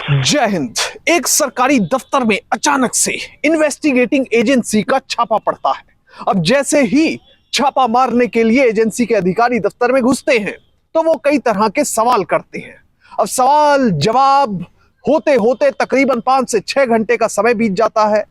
जय हिंद। एक सरकारी दफ्तर में अचानक से इन्वेस्टिगेटिंग एजेंसी का छापा पड़ता है। अब जैसे ही छापा मारने के लिए एजेंसी के अधिकारी दफ्तर में घुसते हैं तो वो कई तरह के सवाल करते हैं। अब सवाल जवाब होते होते तकरीबन 5 से 6 घंटे का समय बीत जाता है।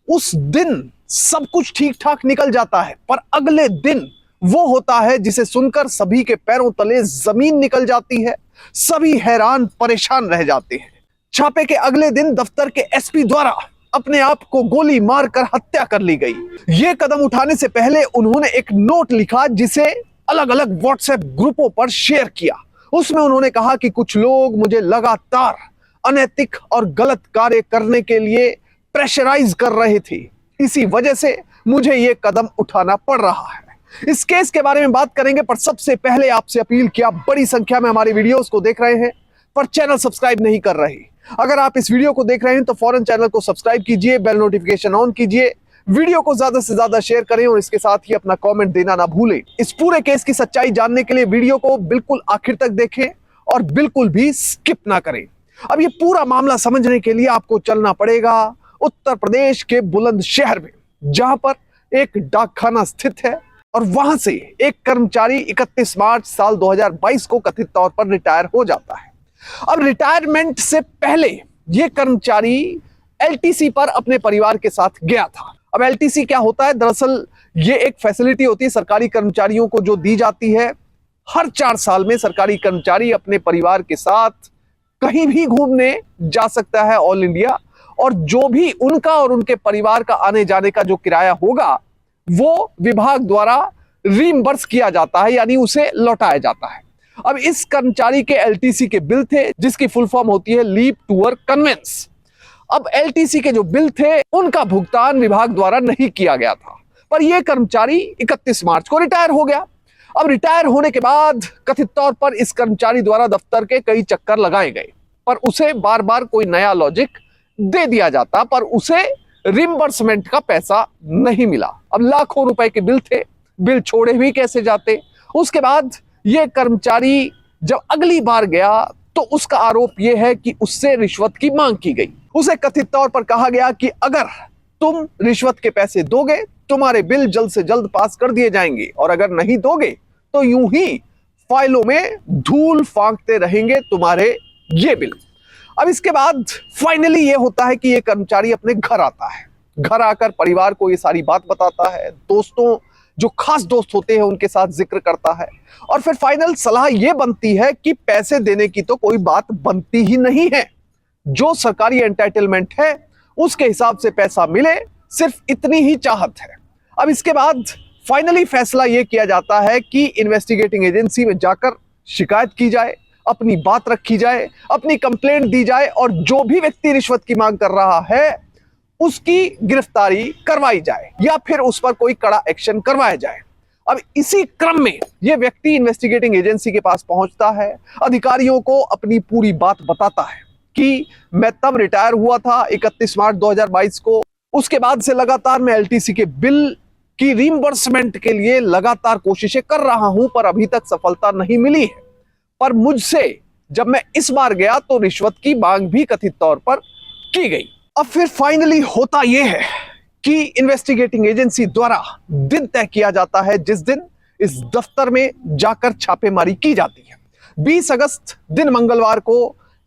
उस दिन सब कुछ ठीक ठाक निकल जाता है, पर अगले दिन वो होता है जिसे सुनकर सभी के पैरों तले जमीन निकल जाती है। सभी हैरान परेशान रह जाते हैं। छापे के अगले दिन दफ्तर के एसपी द्वारा अपने आप को गोली मारकर हत्या कर ली गई। यह कदम उठाने से पहले उन्होंने एक नोट लिखा जिसे अलग अलग व्हाट्सएप ग्रुपों पर शेयर किया। उसमें उन्होंने कहा कि कुछ लोग मुझे लगातार अनैतिक और गलत कार्य करने के लिए प्रेशराइज कर रहे थे, इसी वजह से मुझे यह कदम उठाना पड़ रहा है। इस केस के बारे में बात करेंगे, पर सबसे पहले आपसे अपील कि आप बड़ी संख्या में हमारी वीडियोस को देख रहे हैं पर चैनल सब्सक्राइब नहीं कर रहे। अगर आप इस वीडियो को देख रहे हैं तो फौरन चैनल को सब्सक्राइब कीजिए, बेल नोटिफिकेशन ऑन कीजिए, वीडियो को ज्यादा से ज्यादा शेयर करें और इसके साथ ही अपना कमेंट देना ना भूलें। इस पूरे केस की सच्चाई जानने के लिए वीडियो को बिल्कुल आखिर तक देखें और बिल्कुल भी स्किप ना करें। अब ये पूरा मामला समझने के लिए आपको चलना पड़ेगा उत्तर प्रदेश के बुलंदशहर में, जहां पर एक डाकखाना स्थित है और वहां से एक कर्मचारी 31 मार्च साल 2022 को कथित तौर पर रिटायर हो जाता है। अब रिटायरमेंट से पहले यह कर्मचारी एलटीसी पर अपने परिवार के साथ गया था। अब एलटीसी क्या होता है? दरअसल यह एक फैसिलिटी होती है सरकारी कर्मचारियों को जो दी जाती है। हर 4 साल में सरकारी कर्मचारी अपने परिवार के साथ कहीं भी घूमने जा सकता है ऑल इंडिया, और जो भी उनका और उनके परिवार का आने जाने का जो किराया होगा वो विभाग द्वारा रीइंबर्स किया जाता है, यानी उसे लौटाया जाता है। अब इस कर्मचारी के एलटीसी के बिल थे जिसकी फुल फॉर्म होती है लीव टू वर्क कन्वेंस। अब एलटीसी के जो बिल थे उनका भुगतान विभाग द्वारा नहीं किया गया था, पर यह कर्मचारी 31 मार्च को रिटायर हो गया। अब रिटायर होने के बाद कथित तौर पर इस कर्मचारी द्वारा दफ्तर के कई चक्कर लगाए गए, पर उसे बार बार कोई नया लॉजिक दे दिया जाता, पर उसे रिम्बर्समेंट का पैसा नहीं मिला। अब लाखों रुपए के बिल थे, बिल छोड़े भी कैसे जाते। उसके बाद यह कर्मचारी जब अगली बार गया तो उसका आरोप यह है कि उससे रिश्वत की मांग की गई। उसे कथित तौर पर कहा गया कि अगर तुम रिश्वत के पैसे दोगे तुम्हारे बिल जल्द से जल्द पास कर दिए जाएंगे, और अगर नहीं दोगे तो यूं ही फाइलों में धूल फांकते रहेंगे तुम्हारे ये बिल। अब इसके बाद फाइनली ये होता है कि ये कर्मचारी अपने घर आता है। घर आकर परिवार को ये सारी बात बताता है, दोस्तों जो खास दोस्त होते हैं उनके साथ जिक्र करता है, और फिर फाइनल सलाह ये बनती है कि पैसे देने की तो कोई बात बनती ही नहीं है। जो सरकारी एंटाइटलमेंट है उसके हिसाब से पैसा मिले, सिर्फ इतनी ही चाहत है। अब इसके बाद फाइनली फैसला यह किया जाता है कि इन्वेस्टिगेटिंग एजेंसी में जाकर शिकायत की जाए, अपनी बात रखी जाए, अपनी कंप्लेंट दी जाए, और जो भी व्यक्ति रिश्वत की मांग कर रहा है उसकी गिरफ्तारी करवाई जाए या फिर उस पर कोई कड़ा एक्शन करवाया जाए। अब इसी क्रम में यह व्यक्ति इन्वेस्टिगेटिंग एजेंसी के पास पहुंचता है, अधिकारियों को अपनी पूरी बात बताता है कि मैं तब रिटायर हुआ था 31 मार्च 2022 को। उसके बाद से लगातार मैं एलटीसी के बिल की रीइंबर्समेंट के लिए लगातार कोशिशें कर रहा हूं, पर अभी तक सफलता नहीं मिली है। पर मुझसे जब मैं इस बार गया तो रिश्वत की मांग भी कथित तौर पर की गई। अब फिर फाइनली होता यह है कि इन्वेस्टिगेटिंग एजेंसी द्वारा दिन तय किया जाता है जिस दिन इस दफ्तर में जाकर छापेमारी की जाती है। 20 अगस्त दिन मंगलवार को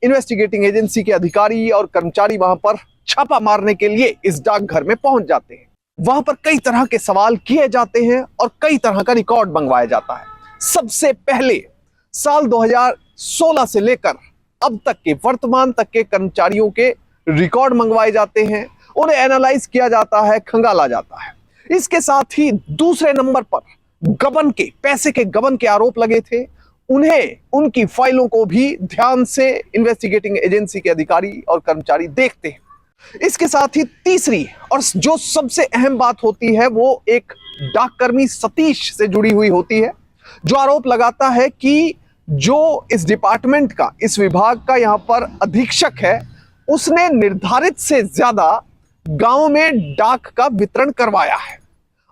इन्वेस्टिगेटिंग एजेंसी के अधिकारी और कर्मचारी वहां पर छापा मारने के लिए इस डाकघर में पहुंच जाते हैं। वहां पर कई तरह के सवाल किए जाते हैं और कई तरह का रिकॉर्ड मंगवाया जाता है। सबसे पहले साल 2016 से लेकर अब तक के वर्तमान तक के कर्मचारियों के रिकॉर्ड मंगवाए जाते हैं, उन्हें एनालाइज किया जाता है, खंगाला जाता है। इसके साथ ही दूसरे नंबर पर गबन के पैसे के गबन के आरोप लगे थे, उन्हें उनकी फाइलों को भी ध्यान से इन्वेस्टिगेटिंग एजेंसी के अधिकारी और कर्मचारी देखते हैं। इसके साथ ही तीसरी और जो सबसे अहम बात होती है वो एक डाककर्मी सतीश से जुड़ी हुई होती है, जो आरोप लगाता है कि जो इस डिपार्टमेंट का, इस विभाग का यहां पर अधीक्षक है, उसने निर्धारित से ज्यादा गांव में डाक का वितरण करवाया है।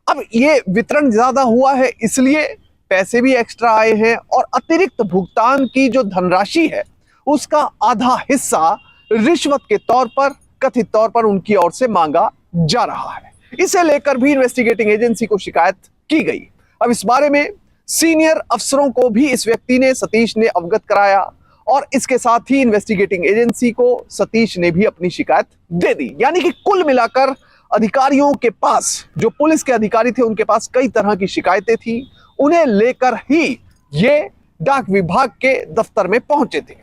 अब ये वितरण ज्यादा हुआ है इसलिए पैसे भी एक्स्ट्रा आए हैं, और अतिरिक्त भुगतान की जो धनराशि है उसका आधा हिस्सा रिश्वत के तौर पर, कथित तौर पर उनकी ओर से मांगा जा रहा है। इसे लेकर भी इन्वेस्टिगेटिंग एजेंसी को शिकायत की गई। अब इस बारे में सीनियर अफसरों को भी इस व्यक्ति ने, सतीश ने, अवगत कराया और इसके साथ ही इन्वेस्टिगेटिंग एजेंसी को सतीश ने भी अपनी शिकायत दे दी। यानी कि कुल मिलाकर अधिकारियों के पास, जो पुलिस के अधिकारी थे, उनके पास कई तरह की शिकायतें थी। उन्हें लेकर ही ये डाक विभाग के दफ्तर में पहुंचे थे।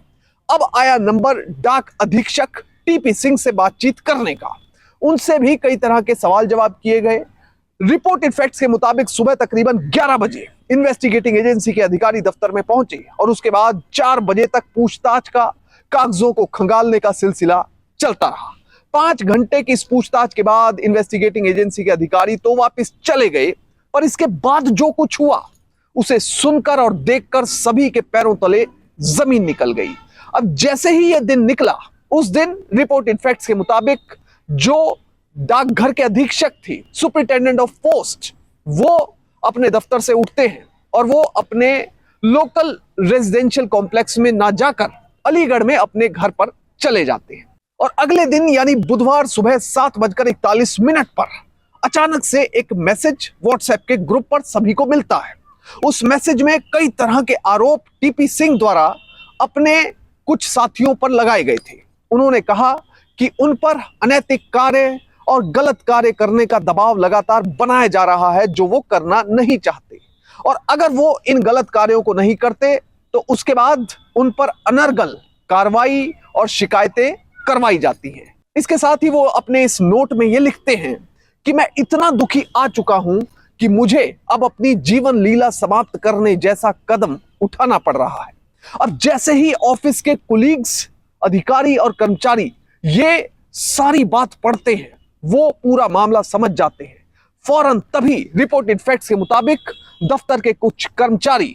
अब आया नंबर डाक अधीक्षक टीपी सिंह से बातचीत करने का। उनसे भी कई तरह के सवाल जवाब किए गए। रिपोर्टेड फैक्ट्स के मुताबिक सुबह तकरीबन 11 बजे इन्वेस्टिगेटिंग एजेंसी के अधिकारी दफ्तर में पहुंचे और उसके बाद 4 बजे तक पूछताछ का, कागजों को खंगालने का सिलसिला चलता रहा। 5 घंटे की इस पूछताछ के बाद इन्वेस्टिगेटिंग एजेंसी के अधिकारी तो वापस चले गए, पर इसके बाद जो कुछ हुआ उसे सुनकर और देखकर सभी के पैरों तले जमीन निकल गई। अब जैसे ही यह दिन निकला, उस दिन रिपोर्टेड फैक्ट्स के मुताबिक जो डाकघर के अधीक्षक थी, सुपरिटेंडेंट ऑफ पोस्ट, वो अपने दफ्तर से उठते हैं और वो अपने लोकल रेजिडेंशियल कॉम्प्लेक्स में ना जाकर अलीगढ़ में अपने घर पर चले जाते हैं। और अगले दिन यानी बुधवार सुबह 7:41 पर अचानक से एक मैसेज व्हाट्सएप के ग्रुप पर सभी को मिलता है। उस मैसेज में कई तरह के आरोप टीपी सिंह द्वारा अपने कुछ साथियों पर लगाए गए थे। उन्होंने कहा कि उन पर अनैतिक कार्य और गलत कार्य करने का दबाव लगातार बनाया जा रहा है, जो वो करना नहीं चाहते, और अगर वो इन गलत कार्यों को नहीं करते तो उसके बाद उन पर अनर्गल कार्रवाई और शिकायतें करवाई जाती हैं। इसके साथ ही वो अपने इस नोट में ये लिखते हैं कि मैं इतना दुखी आ चुका हूं कि मुझे अब अपनी जीवन लीला समाप्त करने जैसा कदम उठाना पड़ रहा है। अब जैसे ही ऑफिस के कुलीग्स, अधिकारी और कर्मचारी ये सारी बात पढ़ते हैं, वो पूरा मामला समझ जाते हैं। फौरन तभी रिपोर्टेड फैक्ट्स के मुताबिक दफ्तर के कुछ कर्मचारी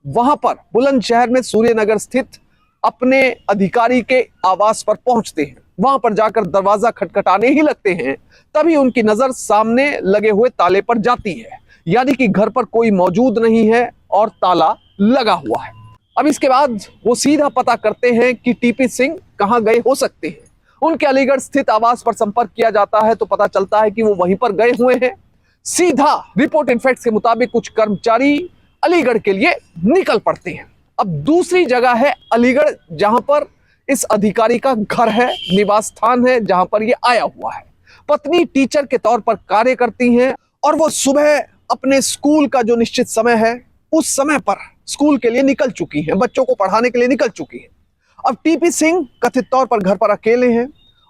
वहां पर बुलंदशहर में सूर्यनगर स्थित अपने अधिकारी के आवास पर पहुंचते हैं। वहां पर जाकर दरवाजा खटखटाने ही लगते हैं, तभी उनकी नजर सामने लगे हुए ताले पर जाती है, यानी कि घर पर कोई मौजूद नहीं है और ताला लगा हुआ है। अब इसके बाद वो सीधा पता करते हैं कि टीपी सिंह कहां गए हो सकते हैं। उनके अलीगढ़ स्थित आवास पर संपर्क किया जाता है तो पता चलता है कि वो वहीं पर गए हुए हैं। सीधा रिपोर्टेड फैक्ट्स के मुताबिक कुछ कर्मचारी अलीगढ़ के लिए निकल पड़ते हैं। अब दूसरी जगह है अलीगढ़, जहां पर इस अधिकारी का घर है, निवास स्थान है, जहां पर ये आया हुआ है। पत्नी टीचर के तौर पर कार्य करती हैं और वो सुबह अपने स्कूल का जो निश्चित समय है, उस समय पर स्कूल के लिए निकल चुकी हैं, बच्चों को पढ़ाने के लिए निकल चुकी हैं। अब टीपी सिंह कथित तौर पर घर पर अकेले हैं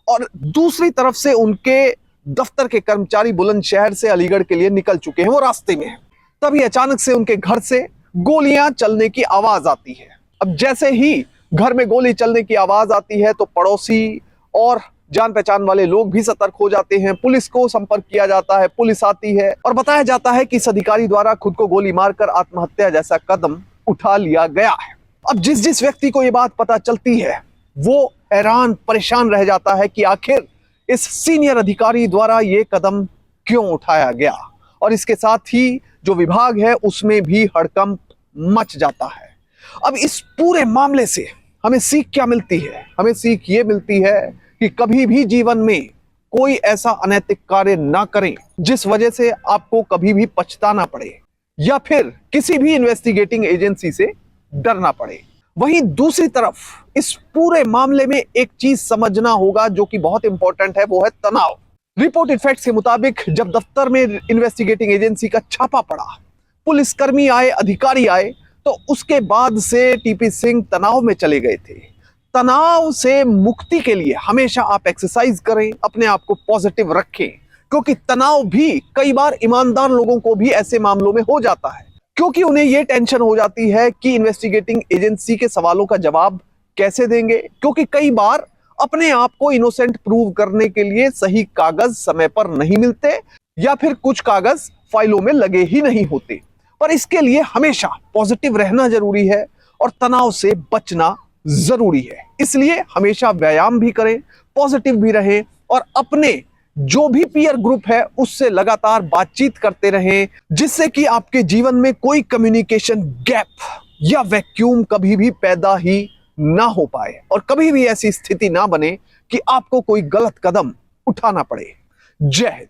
और दूसरी तरफ से उनके दफ्तर के कर्मचारी बुलंदशहर से अलीगढ़ के लिए निकल चुके हैं, वो रास्ते में हैं। तभी अचानक से उनके घर से गोलियां चलने की आवाज आती है। अब जैसे ही घर में गोली चलने की आवाज आती है तो पड़ोसी और जान पहचान वाले लोग भी सतर्क हो जाते हैं। पुलिस को संपर्क किया जाता है, पुलिस आती है और बताया जाता है कि इस अधिकारी द्वारा खुद को गोली मारकर आत्महत्या जैसा कदम उठा लिया गया है। अब जिस जिस व्यक्ति को ये बात पता चलती है वो हैरान परेशान रह जाता है कि आखिर इस सीनियर अधिकारी द्वारा ये कदम क्यों उठाया गया, और इसके साथ ही जो विभाग है उसमें भी हड़कंप मच जाता है। अब इस पूरे मामले से हमें सीख क्या मिलती है? हमें सीख ये मिलती है कि कभी भी जीवन में कोई ऐसा अनैतिक कार्य ना करें जिस वजह से आपको कभी भी पछताना पड़े या फिर किसी भी इन्वेस्टिगेटिंग एजेंसी से डरना पड़े। वहीं दूसरी तरफ इस पूरे मामले में एक चीज समझना होगा जो कि बहुत इंपॉर्टेंट है, वो है तनाव। रिपोर्टेड फैक्ट्स के मुताबिक जब दफ्तर में इन्वेस्टिगेटिंग एजेंसी का छापा पड़ा, पुलिसकर्मी आए, अधिकारी आए, तो उसके बाद से टीपी सिंह तनाव में चले गए थे। तनाव से मुक्ति के लिए हमेशा आप एक्सरसाइज करें, अपने आप को पॉजिटिव रखें, क्योंकि तनाव भी कई बार ईमानदार लोगों को भी ऐसे मामलों में हो जाता है, क्योंकि उन्हें यह टेंशन हो जाती है कि इन्वेस्टिगेटिंग एजेंसी के सवालों का जवाब कैसे देंगे, क्योंकि कई बार अपने आप को इनोसेंट प्रूव करने के लिए सही कागज समय पर नहीं मिलते या फिर कुछ कागज फाइलों में लगे ही नहीं होते। पर इसके लिए हमेशा पॉजिटिव रहना जरूरी है और तनाव से बचना जरूरी है। इसलिए हमेशा व्यायाम भी करें, पॉजिटिव भी रहें और अपने जो भी पीयर ग्रुप है उससे लगातार बातचीत करते रहें, जिससे कि आपके जीवन में कोई कम्युनिकेशन गैप या वैक्यूम कभी भी पैदा ही ना हो पाए और कभी भी ऐसी स्थिति ना बने कि आपको कोई गलत कदम उठाना पड़े। जय हिंद।